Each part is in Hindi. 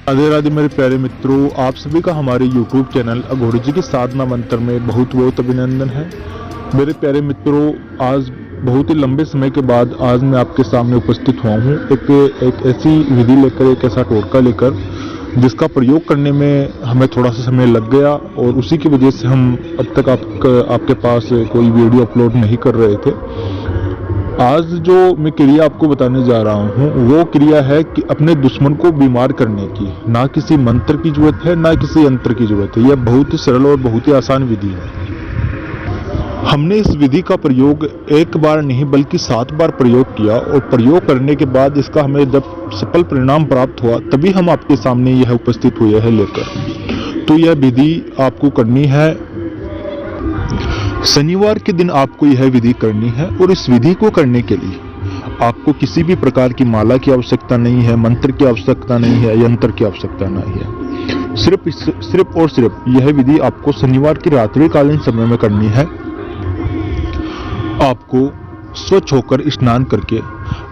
राधे राधे मेरे प्यारे मित्रों, आप सभी का हमारे YouTube चैनल अघोरी जी की साधना मंत्र में बहुत बहुत अभिनंदन है। मेरे प्यारे मित्रों, आज बहुत ही लंबे समय के बाद आज मैं आपके सामने उपस्थित हुआ हूँ एक ऐसी विधि लेकर, एक ऐसा टोटका लेकर जिसका प्रयोग करने में हमें थोड़ा सा समय लग गया और उसी की वजह से हम अब तक आपके पास कोई वीडियो अपलोड नहीं कर रहे थे। आज जो मैं क्रिया आपको बताने जा रहा हूँ वो क्रिया है कि अपने दुश्मन को बीमार करने की। ना किसी मंत्र की जरूरत है, ना किसी यंत्र की जरूरत है। यह बहुत ही सरल और बहुत ही आसान विधि है। हमने इस विधि का प्रयोग एक बार नहीं बल्कि 7 बार प्रयोग किया और प्रयोग करने के बाद इसका हमें जब सफल परिणाम प्राप्त हुआ तभी हम आपके सामने यह उपस्थित हुए हैं लेकर। तो यह विधि आपको करनी है, शनिवार के दिन आपको यह विधि करनी है। और इस विधि को करने के लिए आपको किसी भी प्रकार की माला की आवश्यकता नहीं है, मंत्र की आवश्यकता नहीं है, यंत्र की आवश्यकता नहीं है। सिर्फ और सिर्फ यह विधि आपको शनिवार की रात्रिकालीन समय में करनी है। आपको स्वच्छ होकर स्नान करके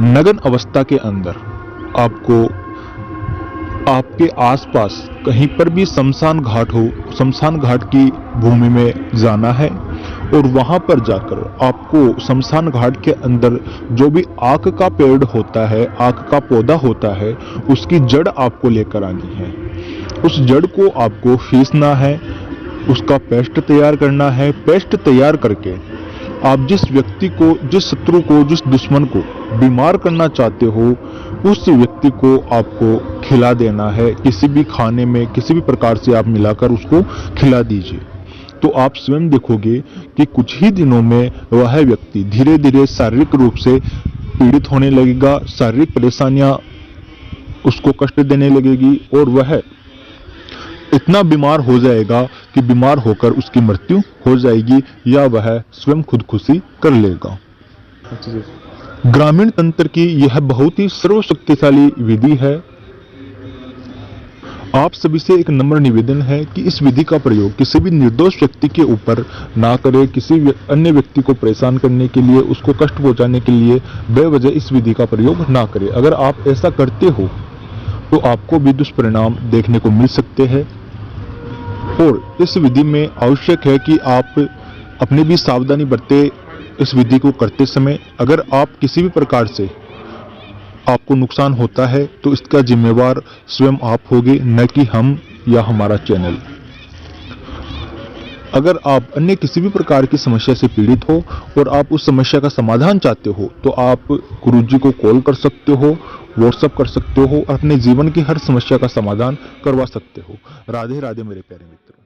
नग्न अवस्था के अंदर आपको आपके आसपास कहीं पर भी शमशान घाट हो, शमशान घाट की भूमि में जाना है और वहां पर जाकर आपको शमशान घाट के अंदर जो भी आक का पेड़ होता है, आक का पौधा होता है, उसकी जड़ आपको लेकर आनी है। उस जड़ को आपको फीसना है, उसका पेस्ट तैयार करना है। पेस्ट तैयार करके आप जिस व्यक्ति को, जिस शत्रु को, जिस दुश्मन को बीमार करना चाहते हो उस व्यक्ति को आपको खिला देना है। किसी भी खाने में किसी भी प्रकार से आप मिलाकर उसको खिला दीजिए। तो आप स्वयं देखोगे कि कुछ ही दिनों में वह व्यक्ति धीरे धीरे शारीरिक रूप से पीड़ित होने लगेगा, शारीरिक परेशानियां उसको कष्ट देने लगेगी और वह इतना बीमार हो जाएगा कि बीमार होकर उसकी मृत्यु हो जाएगी या वह स्वयं खुदकुशी कर लेगा। ग्रामीण तंत्र की यह बहुत ही सर्वशक्तिशाली विधि है। आप सभी से एक नम्र निवेदन है कि इस विधि का प्रयोग किसी भी निर्दोष व्यक्ति के ऊपर ना करें। किसी अन्य व्यक्ति को परेशान करने के लिए, उसको कष्ट पहुंचाने के लिए बेवजह इस विधि का प्रयोग ना करें। अगर आप ऐसा करते हो तो आपको भी दुष्परिणाम देखने को मिल सकते हैं। और इस विधि में आवश्यक है कि आप अपनी भी सावधानी बरतें इस विधि को करते समय। अगर आप किसी भी प्रकार से आपको नुकसान होता है तो इसका जिम्मेवार स्वयं आप होगे, न कि हम या हमारा चैनल। अगर आप अन्य किसी भी प्रकार की समस्या से पीड़ित हो और आप उस समस्या का समाधान चाहते हो तो आप गुरुजी को कॉल कर सकते हो, व्हाट्सएप कर सकते हो और अपने जीवन की हर समस्या का समाधान करवा सकते हो। राधे राधे मेरे प्यारे मित्र।